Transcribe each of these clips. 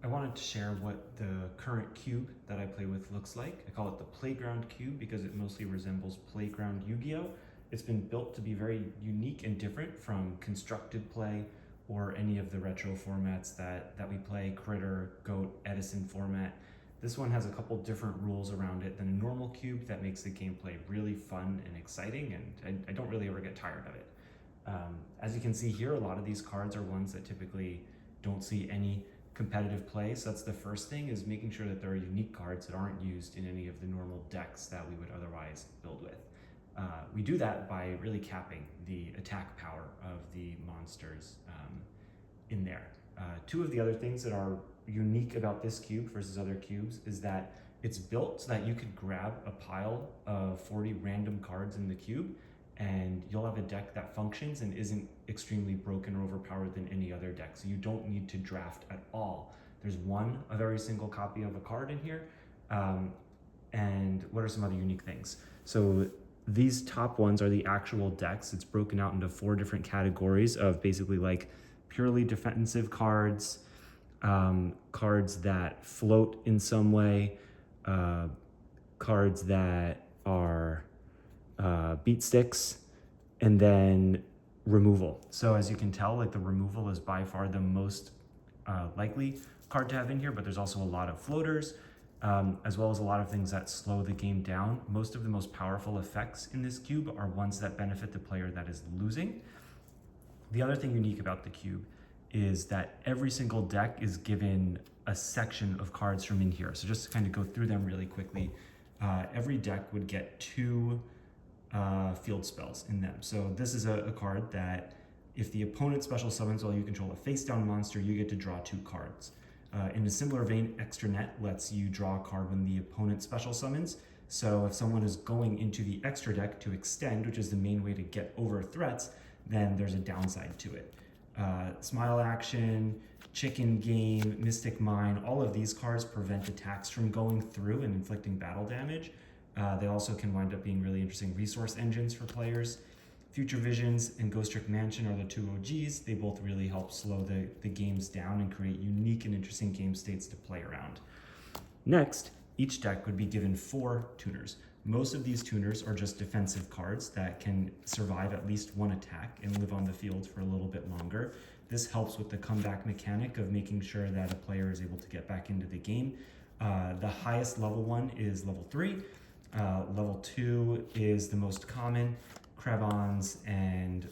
I wanted to share what the current cube that I play with looks like. I call it the Playground Cube because it mostly resembles Playground Yu-Gi-Oh! It's been built to be very unique and different from constructed play or any of the retro formats that we play, Critter, Goat, Edison format. This one has a couple different rules around it than a normal cube that makes the gameplay really fun and exciting, and I don't really ever get tired of it. As you can see here, a lot of these cards are ones that typically don't see any competitive play. So that's the first thing, is making sure that there are unique cards that aren't used in any of the normal decks that we would otherwise build with. We do that by really capping the attack power of the monsters in there. Two of the other things that are unique about this cube versus other cubes is that it's built so that you could grab a pile of 40 random cards in the cube and you'll have a deck that functions and isn't extremely broken or overpowered than any other deck. So you don't need to draft at all. There's one of every single copy of a card in here. And what are some other unique things? So these top ones are the actual decks. It's broken out into 4 different categories of basically like purely defensive cards, cards that float in some way, cards that are beat sticks, and then removal. So as you can tell, like the removal is by far the most likely card to have in here, but there's also a lot of floaters, as well as a lot of things that slow the game down. Most of the most powerful effects in this cube are ones that benefit the player that is losing. The other thing unique about the cube is that every single deck is given a section of cards from in here. So just to kind of go through them really quickly, every deck would get 2 field spells in them. So this is a card that if the opponent special summons while you control a face down monster, you get to draw 2 cards. In a similar vein, Extra Net lets you draw a card when the opponent special summons. So if someone is going into the extra deck to extend, which is the main way to get over threats, then there's a downside to it. Smile Action, Chicken Game, Mystic Mine, all of these cards prevent attacks from going through and inflicting battle damage. They also can wind up being really interesting resource engines for players. Future Visions and Ghost Trick Mansion are the 2 OGs. They both really help slow the games down and create unique and interesting game states to play around. Next, each deck would be given 4 tuners. Most of these tuners are just defensive cards that can survive at least 1 attack and live on the field for a little bit longer. This helps with the comeback mechanic of making sure that a player is able to get back into the game. The highest level one is level 3. Level 2 is the most common. Kravons and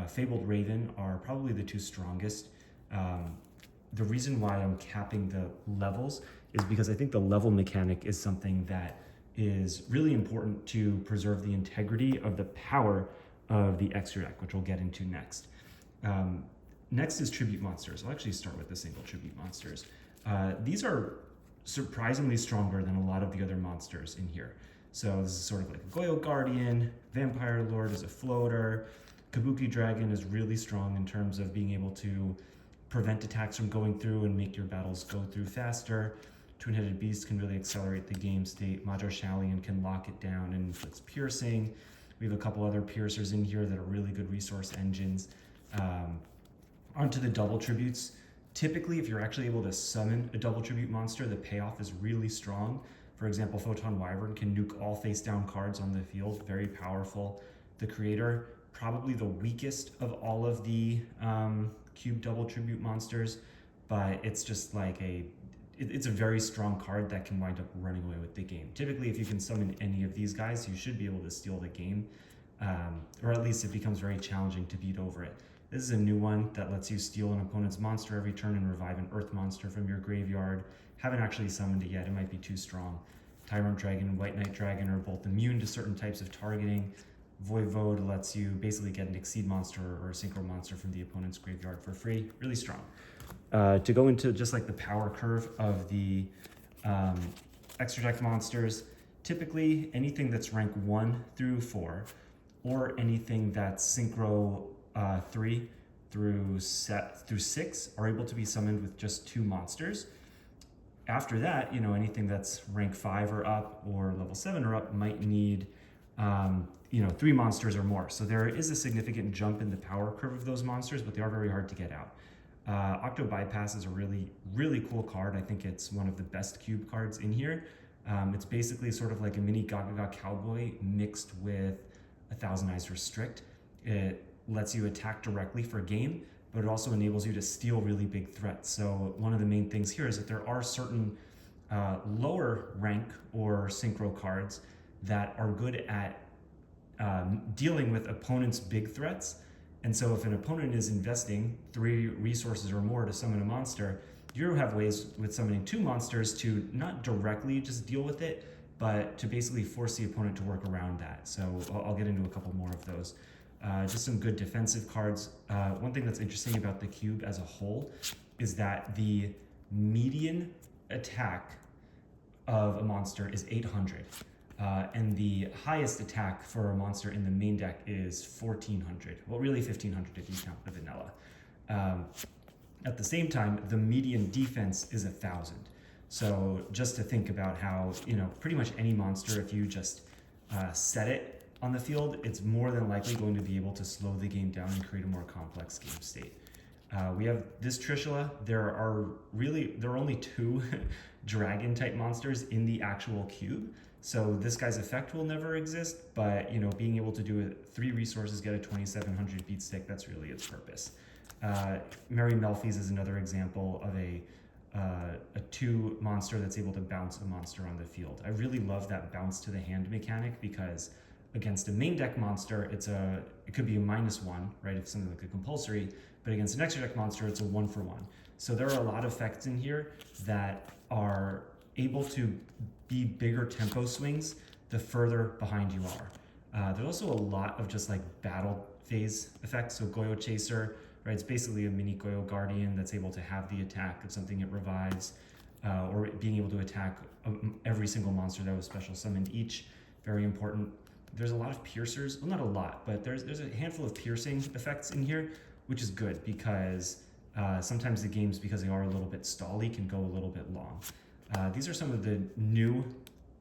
Fabled Raven are probably the 2 strongest. The reason why I'm capping the levels is because I think the level mechanic is something that is really important to preserve the integrity of the power of the extra deck, which we'll get into next. Next is Tribute Monsters. I'll actually start with the single Tribute Monsters. These are surprisingly stronger than a lot of the other monsters in here. So this is sort of like a Goyo Guardian, Vampire Lord is a floater, Kabuki Dragon is really strong in terms of being able to prevent attacks from going through and make your battles go through faster. Twin-Headed Beast can really accelerate the game state. Madra Shallion can lock it down and inflicts piercing. We have a couple other piercers in here that are really good resource engines. Onto the double tributes. Typically, if you're actually able to summon a double tribute monster, the payoff is really strong. For example, Photon Wyvern can nuke all face-down cards on the field, very powerful. The Creator, probably the weakest of all of the cube double tribute monsters, but it's just like it's a very strong card that can wind up running away with the game. Typically, if you can summon any of these guys, you should be able to steal the game, or at least it becomes very challenging to beat over it. This is a new one that lets you steal an opponent's monster every turn and revive an earth monster from your graveyard. Haven't actually summoned it yet, it might be too strong. Tyrant Dragon and White Knight Dragon are both immune to certain types of targeting. Voivode lets you basically get an Exceed monster or a Synchro monster from the opponent's graveyard for free. Really strong. To go into just like the power curve of the extra deck monsters, typically anything that's rank 1 through 4, or anything that's Synchro 3 through 6 are able to be summoned with just 2 monsters. After that, anything that's rank 5 or up or level 7 or up might need 3 monsters or more. So there is a significant jump in the power curve of those monsters, but they are very hard to get out. Octo Bypass is a really, really cool card. I think it's one of the best cube cards in here. It's basically sort of like a mini Gagaga Cowboy mixed with a Thousand Eyes Restrict. It lets you attack directly for game, but it also enables you to steal really big threats. So one of the main things here is that there are certain lower rank or synchro cards that are good at dealing with opponents' big threats. And so if an opponent is investing 3 resources or more to summon a monster, you have ways with summoning 2 monsters to not directly just deal with it, but to basically force the opponent to work around that. So I'll get into a couple more of those. Just some good defensive cards. One thing that's interesting about the cube as a whole is that the median attack of a monster is 800. And the highest attack for a monster in the main deck is 1400. Well, really 1500 if you count the vanilla. At the same time, the median defense is 1000. So just to think about how, pretty much any monster, if you just set it on the field, it's more than likely going to be able to slow the game down and create a more complex game state. We have this Trishula. There are only 2 dragon type monsters in the actual cube. So this guy's effect will never exist, but being able to do it 3 resources, get a 2700 beat stick, that's really its purpose. Merry Melfi's is another example of a 2 monster that's able to bounce a monster on the field. I really love that bounce to the hand mechanic because against a main deck monster, it could be a -1, right? If something like a compulsory, but against an extra deck monster, it's a 1-for-1. So there are a lot of effects in here that are able to be bigger tempo swings the further behind you are. There's also a lot of just like battle phase effects. So Goyo Chaser, right? It's basically a mini Goyo Guardian that's able to have the attack of something it revives, or being able to attack every single monster that was special summoned each. Very important. There's a lot of piercers. Well, not a lot, but there's a handful of piercing effects in here, which is good because sometimes the games, because they are a little bit stally, can go a little bit long. These are some of the new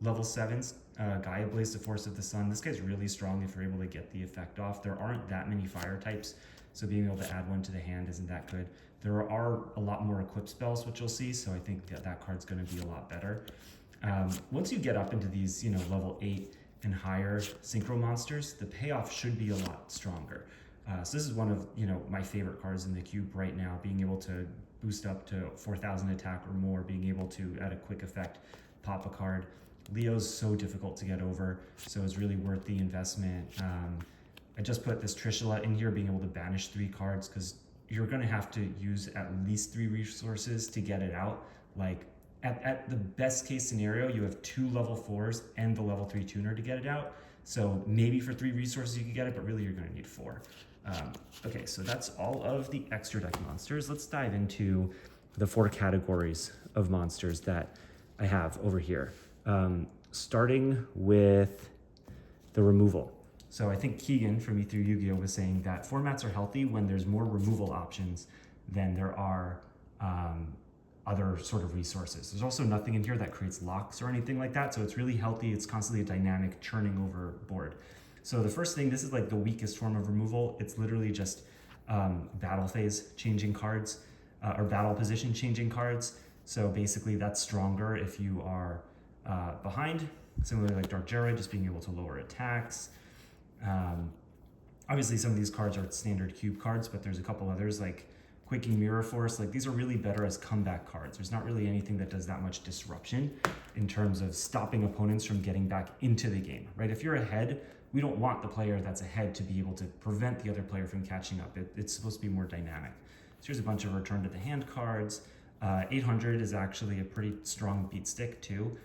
level 7s. Gaia Blaze, the Force of the Sun. This guy's really strong if you're able to get the effect off. There aren't that many fire types, so being able to add one to the hand isn't that good. There are a lot more equip spells, which you'll see, so I think that card's going to be a lot better. Once you get up into these, level 8 and higher synchro monsters, the payoff should be a lot stronger. So this is one of my favorite cards in the cube right now, being able to boost up to 4000 attack or more, being able to, at a quick effect, pop a card. Leo's so difficult to get over, so it's really worth the investment. I just put this Trishula in here, being able to banish 3 cards, because you're going to have to use at least 3 resources to get it out. Like, at the best case scenario, you have 2 level 4s and the level 3 tuner to get it out. So maybe for 3 resources you can get it, but really you're going to need 4. Okay, so that's all of the extra deck monsters. Let's dive into the 4 categories of monsters that I have over here. Starting with the removal. So I think Keegan from E3 Yu-Gi-Oh! Was saying that formats are healthy when there's more removal options than there are other sort of resources. There's also nothing in here that creates locks or anything like that, so it's really healthy. It's constantly a dynamic churning over board. So the first thing, this is like the weakest form of removal. It's literally just battle phase changing cards, or battle position changing cards. So basically that's stronger if you are behind. Similarly like Dark Jera, just being able to lower attacks. Obviously some of these cards are standard cube cards, but there's a couple others like Quaking Mirror Force. Like these are really better as comeback cards. There's not really anything that does that much disruption in terms of stopping opponents from getting back into the game, right? If you're ahead, we don't want the player that's ahead to be able to prevent the other player from catching up. It's supposed to be more dynamic. So here's a bunch of return to the hand cards. 800 is actually a pretty strong beat stick too.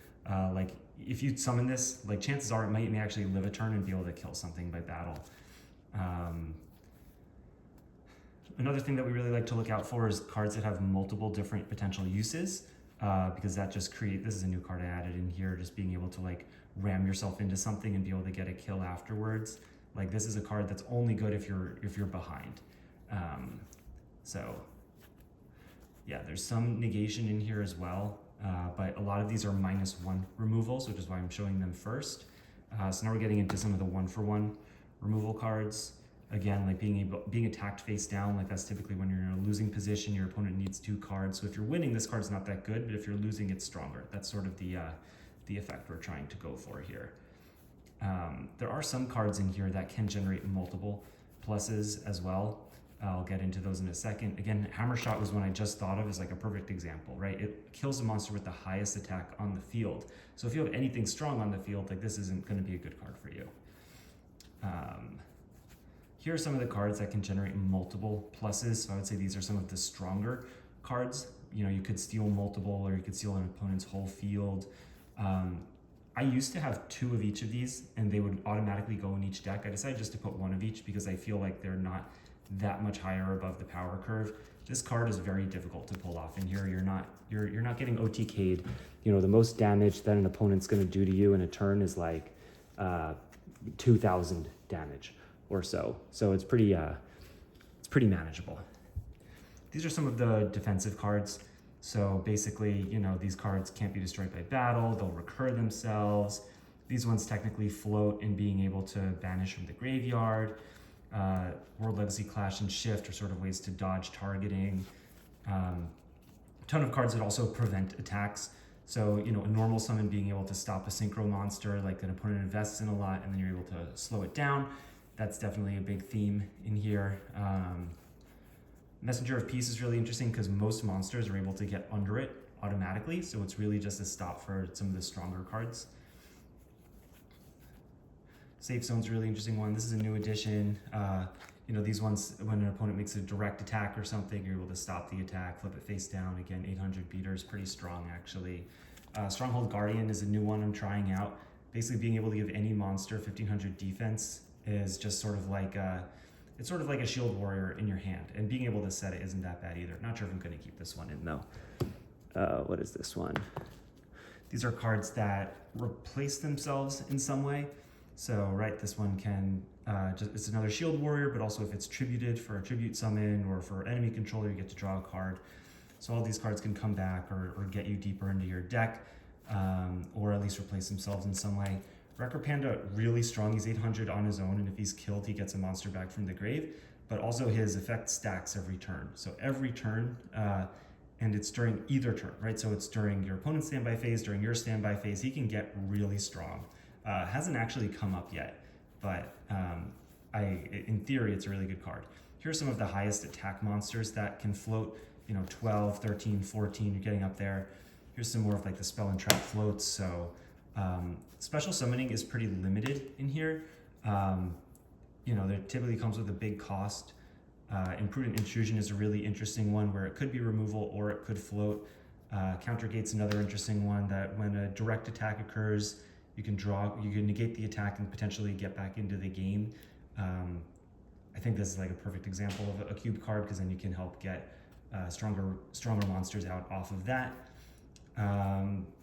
Like if you summon this, like chances are it may actually live a turn and be able to kill something by battle. Another thing that we really like to look out for is cards that have multiple different potential uses, because that just this is a new card I added in here, just being able to like ram yourself into something and be able to get a kill afterwards. Like this is a card that's only good if you're behind. So yeah, there's some negation in here as well, but a lot of these are -1 removals, which is why I'm showing them first. So now we're getting into some of the 1-for-1 removal cards. Again, like being attacked face down, like that's typically when you're in a losing position, your opponent needs 2 cards. So if you're winning, this card's not that good, but if you're losing, it's stronger. That's sort of the effect we're trying to go for here. There are some cards in here that can generate multiple pluses as well. I'll get into those in a second. Again, Hammer Shot was one I just thought of as like a perfect example, right? It kills a monster with the highest attack on the field. So if you have anything strong on the field, like this isn't going to be a good card for you. Here are some of the cards that can generate multiple pluses. So I would say these are some of the stronger cards. You know, you could steal multiple, or you could steal an opponent's whole field. I used to have 2 of each of these, and they would automatically go in each deck. I decided just to put 1 of each because I feel like they're not that much higher above the power curve. This card is very difficult to pull off in here. You're not getting OTK'd. You know, the most damage that an opponent's going to do to you in a turn is like 2,000 damage or so. So it's pretty manageable. These are some of the defensive cards. So basically, you know, these cards can't be destroyed by battle. They'll recur themselves. These ones technically float in being able to banish from the graveyard. World Legacy Clash and Shift are sort of ways to dodge targeting. A ton of cards that also prevent attacks. So, you know, a normal summon being able to stop a synchro monster, like an opponent invests in a lot, and then you're able to slow it down. That's definitely a big theme in here. Messenger of Peace is really interesting because most monsters are able to get under it automatically. So it's really just a stop for some of the stronger cards. Safe Zone's a really interesting one. This is a new addition. You know, these ones, when an opponent makes a direct attack or something, you're able to stop the attack, flip it face down. Again, 800 beaters, pretty strong actually. Stronghold Guardian is a new one I'm trying out. Basically being able to give any monster 1500 defense is just sort of like it's sort of like a shield warrior in your hand, and being able to set it isn't that bad either. Not sure if I'm going to keep this one in though. What is this one? These are cards that replace themselves in some way. So, right, this one can, it's another shield warrior, but also if it's tributed for a tribute summon or for enemy controller, you get to draw a card. So all these cards can come back or get you deeper into your deck, or at least replace themselves in some way. Wrecker Panda, really strong. He's 800 on his own, and if he's killed, he gets a monster back from the grave. But also his effect stacks every turn. So every turn, and it's during either turn, right? So it's during your opponent's standby phase, during your standby phase, he can get really strong. Hasn't actually come up yet, but in theory, it's a really good card. Here's some of the highest attack monsters that can float, you know, 12, 13, 14, you're getting up there. Here's some more of like the spell and trap floats. So special summoning is pretty limited in here. You know, there typically comes with a big cost. Imprudent Intrusion is a really interesting one where it could be removal or it could float. Countergate's another interesting one that when a direct attack occurs, you can negate the attack and potentially get back into the game. I think this is like a perfect example of a cube card because then you can help get stronger monsters out off of that.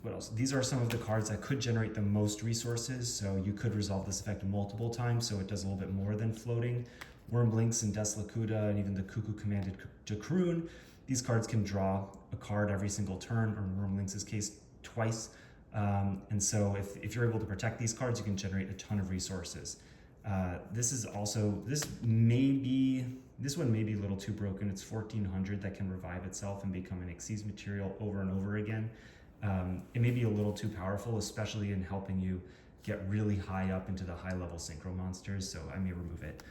What else? These are some of the cards that could generate the most resources. So you could resolve this effect multiple times, so it does a little bit more than floating. Wyrmblinks and Deslakuta and even the Cuckoo Commanded Jakroon. These cards can draw a card every single turn, or in Wyrmblinks' case, twice. And so if you're able to protect these cards, you can generate a ton of resources. This one may be a little too broken. It's 1400 that can revive itself and become an Xyz material over and over again. It may be a little too powerful, especially in helping you get really high up into the high level synchro monsters, so I may remove it.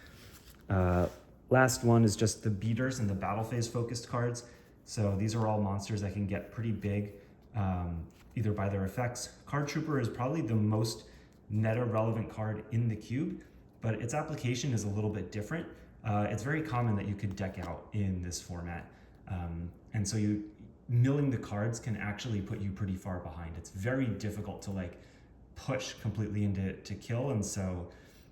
Last one is just the beaters and the battle phase focused cards. So these are all monsters that can get pretty big, either by their effects. Card Trooper is probably the most meta relevant card in the cube, but its application is a little bit different. It's very common that you could deck out in this format. And so milling the cards can actually put you pretty far behind. It's very difficult to like push completely into kill. And so,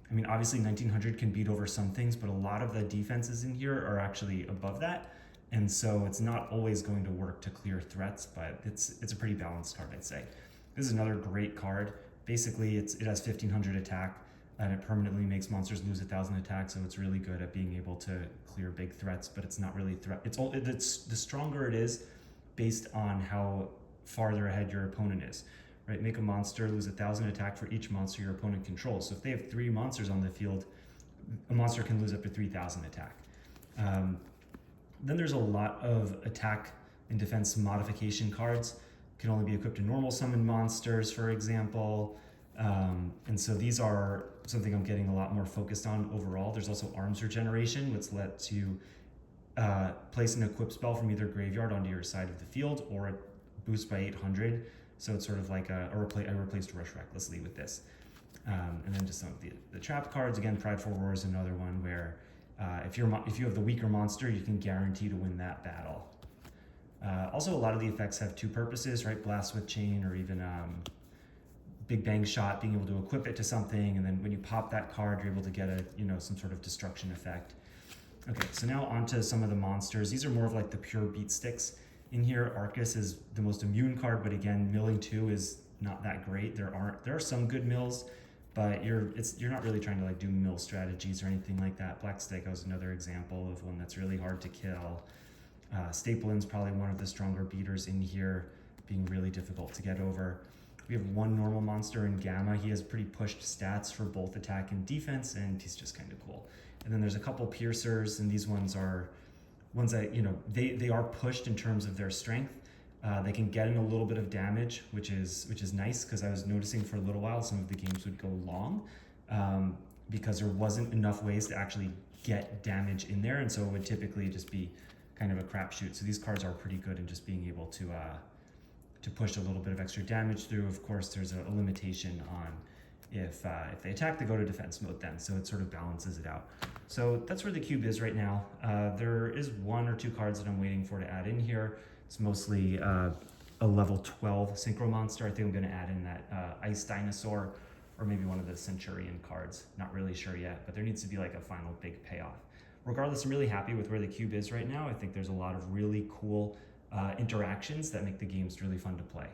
I mean, obviously 1900 can beat over some things, but a lot of the defenses in here are actually above that. And so it's not always going to work to clear threats, but it's a pretty balanced card, I'd say. This is another great card. Basically, it has 1500 attack, and it permanently makes monsters lose 1000 attack, so it's really good at being able to clear big threats, but it's not really threat. It's the stronger it is based on how farther ahead your opponent is, right? Make a monster lose 1000 attack for each monster your opponent controls. So if they have 3 monsters on the field, a monster can lose up to 3,000 attack. Then there's a lot of attack and defense modification cards. Can only be equipped to normal summon monsters, for example. And so these are something I'm getting a lot more focused on overall. There's also arms regeneration, which lets you place an equip spell from either graveyard onto your side of the field, or a boost by 800. So it's sort of like I replaced Rush Recklessly with this. And then just some of the trap cards. Again, Prideful Roar is another one where if you have the weaker monster, you can guarantee to win that battle. Also, a lot of the effects have two purposes, right? Blast with Chain, or even Big Bang Shot, being able to equip it to something, and then when you pop that card, you're able to get some sort of destruction effect. Okay, so now onto some of the monsters. These are more of like the pure beat sticks. In here, Arcus is the most immune card, but again, milling 2 is not that great. There are some good mills, but you're not really trying to like do mill strategies or anything like that. Black Stego is another example of one that's really hard to kill. Staplin's probably one of the stronger beaters in here, being really difficult to get over. We have one normal monster in Gamma. He has pretty pushed stats for both attack and defense, and he's just kind of cool. And then there's a couple piercers, and these ones are ones that, they are pushed in terms of their strength. They can get in a little bit of damage, which is nice, because I was noticing for a little while some of the games would go long because there wasn't enough ways to actually get damage in there, and so it would typically just be kind of a crapshoot. So these cards are pretty good in just being able to push a little bit of extra damage through. Of course, there's a limitation on if they attack, they go to defense mode then, so it sort of balances it out. So that's where the cube is right now. There is 1 or 2 cards that I'm waiting for to add in here. It's mostly a level 12 Synchro Monster. I think I'm going to add in that Ice Dinosaur, or maybe one of the Centurion cards. Not really sure yet, but there needs to be like a final big payoff. Regardless, I'm really happy with where the cube is right now. I think there's a lot of really cool interactions that make the games really fun to play.